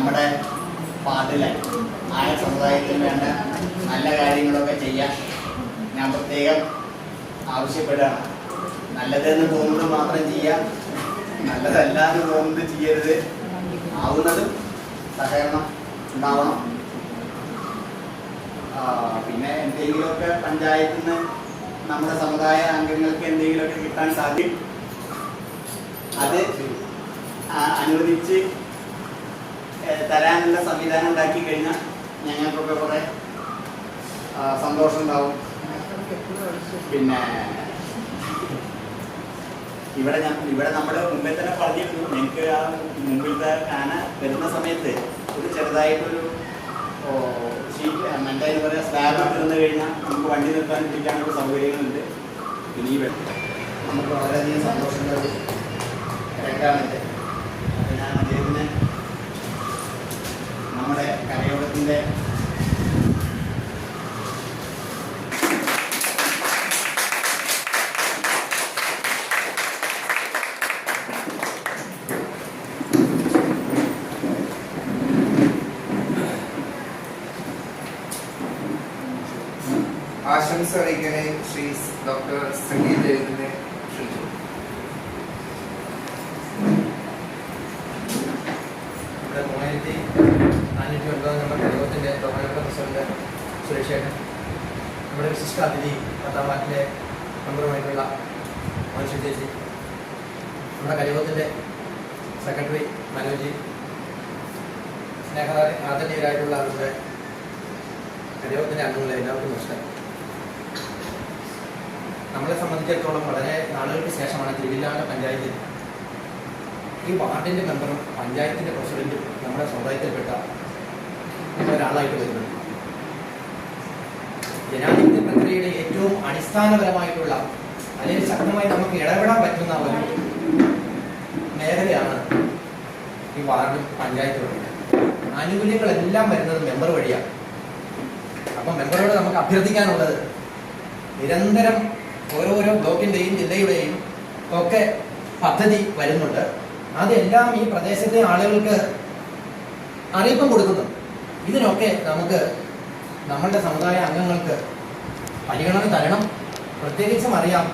നമ്മുടെ പാട്ടിലെ ആയ സമുദായത്തിന് വേണ്ട നല്ല കാര്യങ്ങളൊക്കെ ചെയ്യാൻ ഞാൻ പ്രത്യേകം ആവശ്യപ്പെടുകയാണ്. നല്ലതെന്ന് തോന്നുന്നത് മാത്രം ചെയ്യാം, നല്ലതല്ല എന്ന് തോന്നുന്നത് ചെയ്യരുത്. ആവുന്നതും സഹകരണം ഉണ്ടാവണം. പിന്നെ എന്തെങ്കിലുമൊക്കെ പഞ്ചായത്തിൽ നിന്ന് നമ്മുടെ സമുദായ അംഗങ്ങൾക്ക് എന്തെങ്കിലുമൊക്കെ കിട്ടാൻ സാധിക്കും, അത് അനുവദിച്ച് തരാനുള്ള സംവിധാനം ഉണ്ടാക്കി കഴിഞ്ഞാൽ ഞങ്ങൾക്കൊക്കെ കുറേ സന്തോഷം ഉണ്ടാവും. പിന്നെ ഇവിടെ നമ്മൾ മുമ്പേ തന്നെ പറഞ്ഞിരുന്നു, എനിക്ക് ആ മുമ്പിലത്തെ കാന വരുന്ന സമയത്ത് ഒരു ചെറുതായിട്ടൊരു ഷീറ്റ് എന്തായാലും പറയുക സ്ലാബ് ഇട്ടിരുന്ന് കഴിഞ്ഞാൽ നമുക്ക് വണ്ടി നിർത്താൻ പിടിക്കാനുള്ള സൗകര്യങ്ങളുണ്ട്. പിന്നെ ഈ നമുക്ക് വളരെയധികം സന്തോഷമുള്ള ഒരു രംഗമാണിത്. അപ്പോൾ ഞാൻ അദ്ദേഹത്തിന് നമ്മുടെ കരയോഗത്തിൻ്റെ ആശംസ അറിയിക്കണേ ശ്രീ ഡോക്ടർ സംഗീത് എഴുതുന്ന ക്ഷണിച്ചു. നമ്മുടെ 3409 നമ്മുടെ കരയോഗത്തിൻ്റെ ബഹുമാനപ്പെട്ട പ്രസിഡന്റ് സുരേഷേട്ടൻ, നമ്മുടെ വിശിഷ്ട അതിഥി 10ാം വാർഡിലെ മെമ്പറുമായിട്ടുള്ള മനുഷ്യ ചേച്ചി, നമ്മുടെ കരയോഗത്തിൻ്റെ സെക്രട്ടറി മനോജി, ആദരണീയരായിട്ടുള്ള നമ്മുടെ കരയോഗത്തിൻ്റെ അംഗങ്ങളെ എല്ലാവർക്കും നമസ്കാരം. നമ്മളെ സംബന്ധിച്ചിടത്തോളം വളരെ നാളുകൾക്ക് ശേഷമാണ് തിരുവില്ലാമല പഞ്ചായത്തിൽ ഈ വാർഡിൻ്റെ മെമ്പറും പഞ്ചായത്തിൻ്റെ പ്രസിഡന്റും നമ്മുടെ സമുദായത്തിൽപ്പെട്ട ഒരാളായിട്ട് വരുന്നത്. ജനാധിപത്യ പ്രക്രിയയുടെ ഏറ്റവും അടിസ്ഥാനപരമായിട്ടുള്ള അല്ലെങ്കിൽ ശക്തമായി നമുക്ക് ഇടപെടാൻ പറ്റുന്ന ഒരു മേഖലയാണ് ഈ വാർഡും പഞ്ചായത്തും. ആനുകൂല്യങ്ങളെല്ലാം വരുന്നത് മെമ്പർ വഴിയാണ്. അപ്പം മെമ്പറോട് നമുക്ക് അഭ്യർത്ഥിക്കാനുള്ളത്, നിരന്തരം ഓരോരോ ബ്ലോക്കിൻ്റെയും ജില്ലയുടെയും ഒക്കെ പദ്ധതി വരുന്നുണ്ട്. അതെല്ലാം ഈ പ്രദേശത്തെ ആളുകൾക്ക് അറിയിപ്പും കൊടുക്കുന്നുണ്ട്. ഇതിനൊക്കെ നമുക്ക് നമ്മളുടെ സമുദായ അംഗങ്ങൾക്ക് പരിഗണന തരണം. പ്രത്യേകിച്ചും അറിയാം,